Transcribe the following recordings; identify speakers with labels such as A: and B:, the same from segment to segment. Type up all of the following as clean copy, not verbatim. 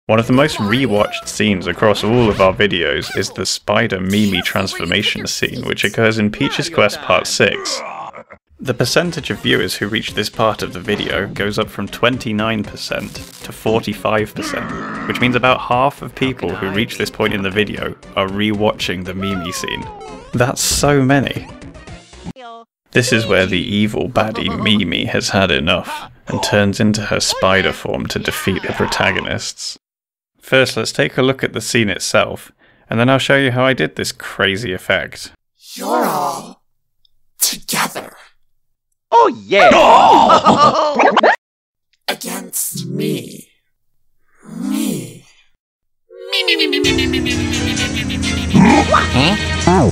A: One of the most rewatched scenes across all of our videos is the spider Mimi transformation scene, which occurs in Peach's Quest Part 6. The percentage of viewers who reach this part of the video goes up from 29% to 45%, which means about half of people who reach this point in the video are rewatching the Mimi scene. That's so many. This is where the evil baddie Mimi has had enough, and turns into her spider form to defeat the protagonists. First, let's take a look at the scene itself, and then I'll show you how I did this crazy effect.
B: You're all together.
C: Oh yeah!
B: Against me. Me.
C: Huh?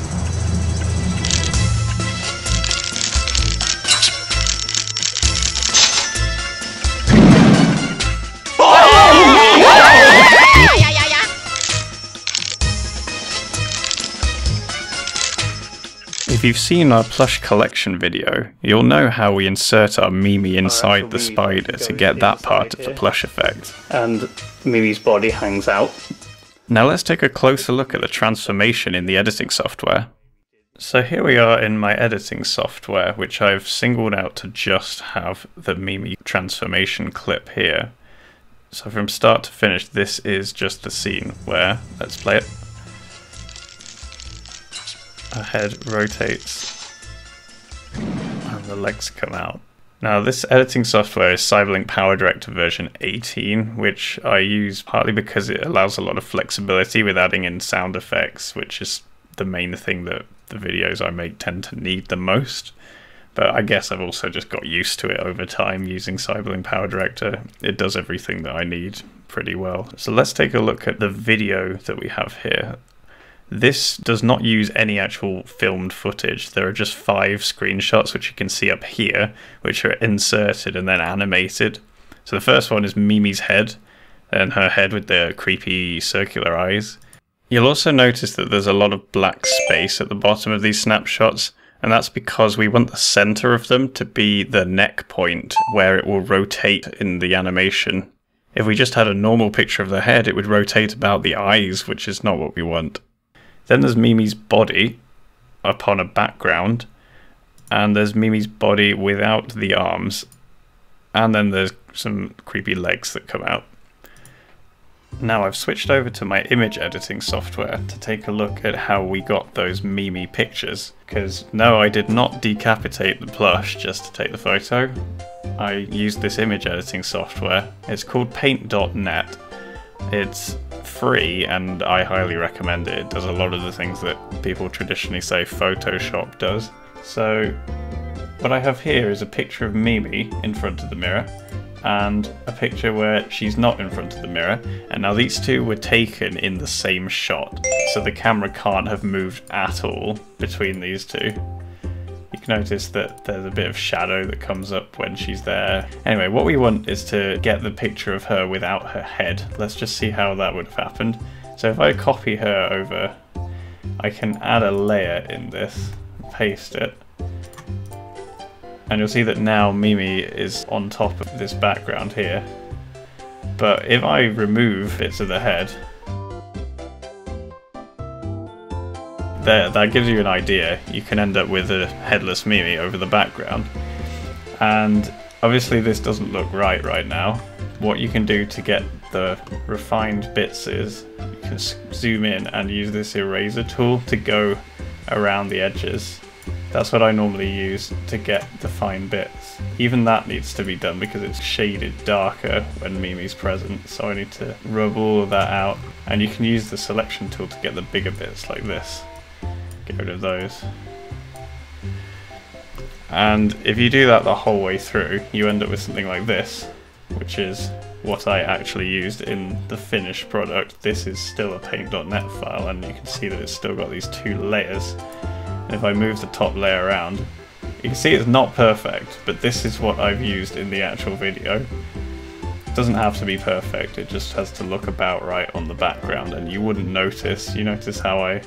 A: If you've seen our plush collection video, you'll know how we insert our Mimi inside the spider to get that part of the plush effect.
D: And Mimi's body hangs out.
A: Now let's take a closer look at the transformation in the editing software. So here we are in my editing software, which I've singled out to just have the Mimi transformation clip here. So from start to finish, this is just the scene where, let's play it. Her head rotates and the legs come out. Now this editing software is Cyberlink PowerDirector version 18, which I use partly because it allows a lot of flexibility with adding in sound effects, which is the main thing that the videos I make tend to need the most. But I guess I've also just got used to it over time using Cyberlink PowerDirector. It does everything that I need pretty well. So let's take a look at the video that we have here. This does not use any actual filmed footage. There are just 5 screenshots, which you can see up here, which are inserted and then animated. So the first one is Mimi's head, and her head with the creepy circular eyes. You'll also notice that there's a lot of black space at the bottom of these snapshots, and that's because we want the center of them to be the neck point where it will rotate in the animation. If we just had a normal picture of the head, it would rotate about the eyes, which is not what we want. Then there's Mimi's body upon a background, and there's Mimi's body without the arms, and then there's some creepy legs that come out. Now I've switched over to my image editing software to take a look at how we got those Mimi pictures, because no, I did not decapitate the plush just to take the photo. I used this image editing software. It's called paint.net. It's free and I highly recommend it. It does a lot of the things that people traditionally say Photoshop does. So what I have here is a picture of Mimi in front of the mirror and a picture where she's not in front of the mirror, and now these two were taken in the same shot, so the camera can't have moved at all between these two. You can notice that there's a bit of shadow that comes up when she's there. Anyway, what we want is to get the picture of her without her head. Let's just see how that would have happened. So if I copy her over, I can add a layer in this, paste it, and you'll see that now Mimi is on top of this background here. But if I remove bits of the head, there, that gives you an idea. You can end up with a headless Mimi over the background. And obviously this doesn't look right now. What you can do to get the refined bits is you can zoom in and use this eraser tool to go around the edges. That's what I normally use to get the fine bits. Even that needs to be done because it's shaded darker when Mimi's present, so I need to rub all of that out. And you can use the selection tool to get the bigger bits like this. Get rid of those. And if you do that the whole way through, you end up with something like this, which is what I actually used in the finished product. This is still a paint.net file, and you can see that it's still got these 2 layers. And if I move the top layer around, you can see it's not perfect, but this is what I've used in the actual video. It doesn't have to be perfect, it just has to look about right on the background, and you wouldn't notice. You notice how I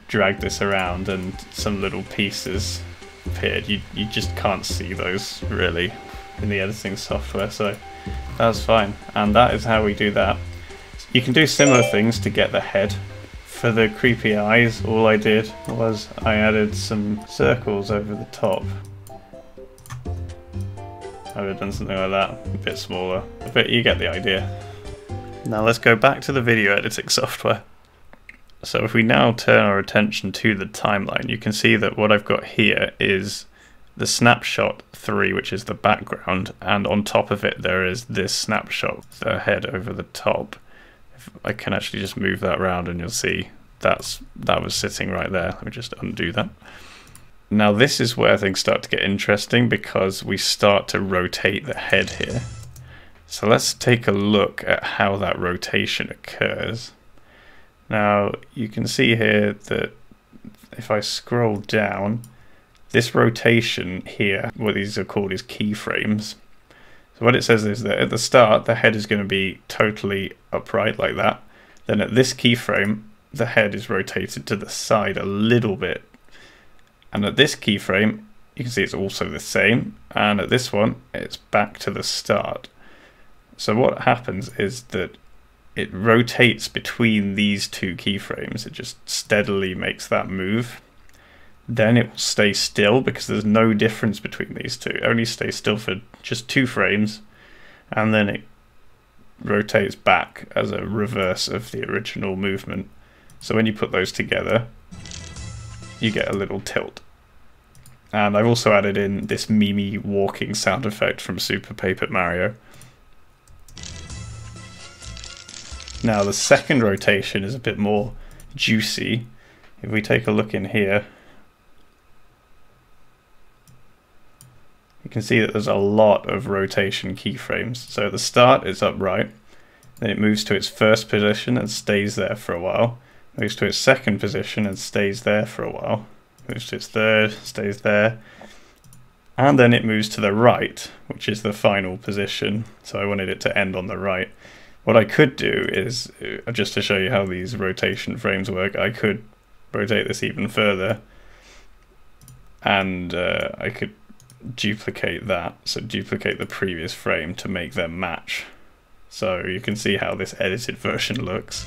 A: drag this around and some little pieces appeared. You just can't see those really in the editing software, so that's fine. And that is how we do that. You can do similar things to get the head. For the creepy eyes, all I did was I added some circles over the top. I would have done something like that, a bit smaller, but you get the idea. Now let's go back to the video editing software. So if we now turn our attention to the timeline, you can see that what I've got here is the snapshot 3, which is the background, and on top of it there is this snapshot, the head over the top. If I can actually just move that around and you'll see that was sitting right there. Let me just undo that. Now this is where things start to get interesting because we start to rotate the head here. So let's take a look at how that rotation occurs. Now you can see here that if I scroll down, this rotation here, what these are called is keyframes. So what it says is that at the start the head is going to be totally upright like that. Then at this keyframe the head is rotated to the side a little bit. And at this keyframe you can see it's also the same, and at this one it's back to the start. So what happens is that it rotates between these two keyframes. It just steadily makes that move. Then it will stay still because there's no difference between these two. It only stays still for just 2 frames, and then it rotates back as a reverse of the original movement. So when you put those together, you get a little tilt. And I've also added in this Mimi walking sound effect from Super Paper Mario. Now the second rotation is a bit more juicy. If we take a look in here, you can see that there's a lot of rotation keyframes. So at the start it's upright, then it moves to its first position and stays there for a while, moves to its second position and stays there for a while, moves to its third, stays there, and then it moves to the right, which is the final position. So I wanted it to end on the right. What I could do is, just to show you how these rotation frames work, I could rotate this even further, and I could duplicate that, so duplicate the previous frame to make them match. So you can see how this edited version looks.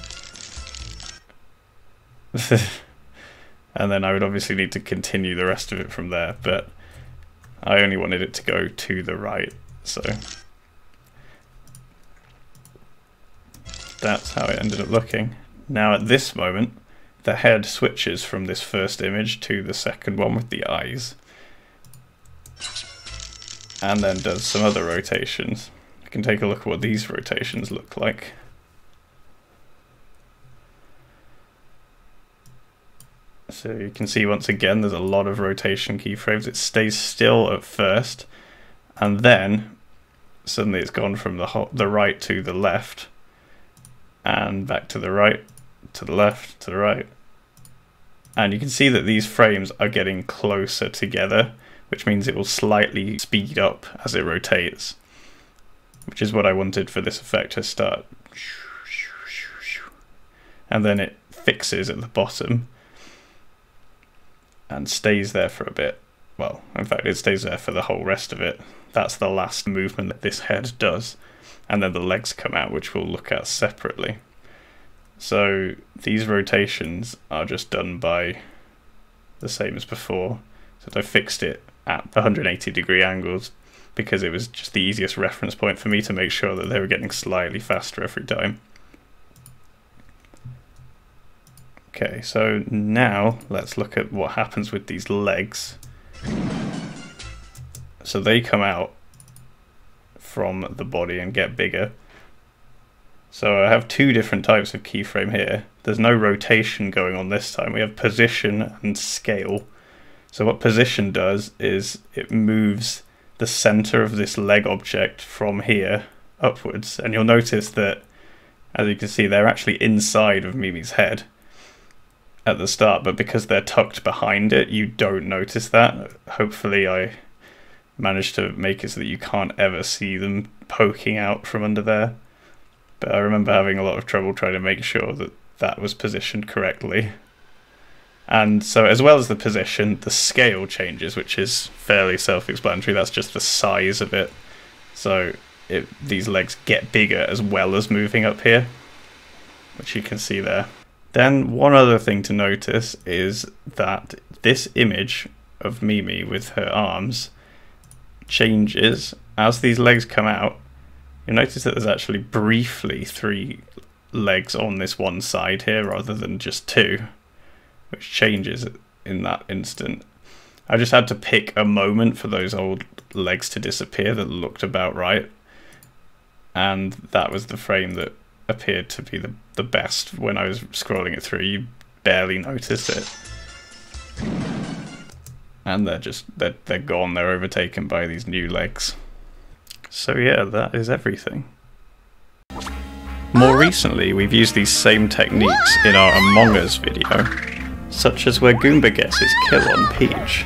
A: And then I would obviously need to continue the rest of it from there, but I only wanted it to go to the right, so that's how it ended up looking. Now at this moment, the head switches from this first image to the second one with the eyes, and then does some other rotations. You can take a look at what these rotations look like. So you can see once again there's a lot of rotation keyframes. It stays still at first, and then suddenly it's gone from the right to the left, and back to the right, to the left, to the right. And you can see that these frames are getting closer together, which means it will slightly speed up as it rotates, which is what I wanted for this effect to start. And then it fixes at the bottom and stays there for a bit. Well, in fact, it stays there for the whole rest of it. That's the last movement that this head does. And then the legs come out, which we'll look at separately. So these rotations are just done by the same as before. So I fixed it at 180-degree angles because it was just the easiest reference point for me to make sure that they were getting slightly faster every time. Okay, so now let's look at what happens with these legs. So they come out from the body and get bigger. So I have 2 different types of keyframe here. There's no rotation going on this time. We have position and scale. So what position does is it moves the center of this leg object from here upwards, and you'll notice that, as you can see, they're actually inside of Mimi's head at the start, but because they're tucked behind it, you don't notice that. Hopefully I managed to make it so that you can't ever see them poking out from under there. But I remember having a lot of trouble trying to make sure that that was positioned correctly. And so as well as the position, the scale changes, which is fairly self-explanatory. That's just the size of it. So these legs get bigger as well as moving up here. which you can see there. Then one other thing to notice is that this image of Mimi with her arms changes as these legs come out. You'll notice that there's actually briefly 3 legs on this one side here rather than just 2, which changes in that instant. I just had to pick a moment for those old legs to disappear that looked about right, and that was the frame that appeared to be the best when I was scrolling it through. You barely noticed it. And they're gone, they're overtaken by these new legs. So yeah, that is everything. More recently, we've used these same techniques in our Among Us video, such as where Goomba gets his kill on Peach.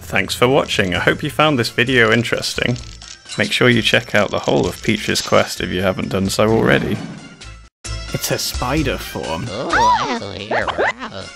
A: Thanks for watching, I hope you found this video interesting. Make sure you check out the whole of Peach's quest if you haven't done so already. It's a spider form.
E: Oh,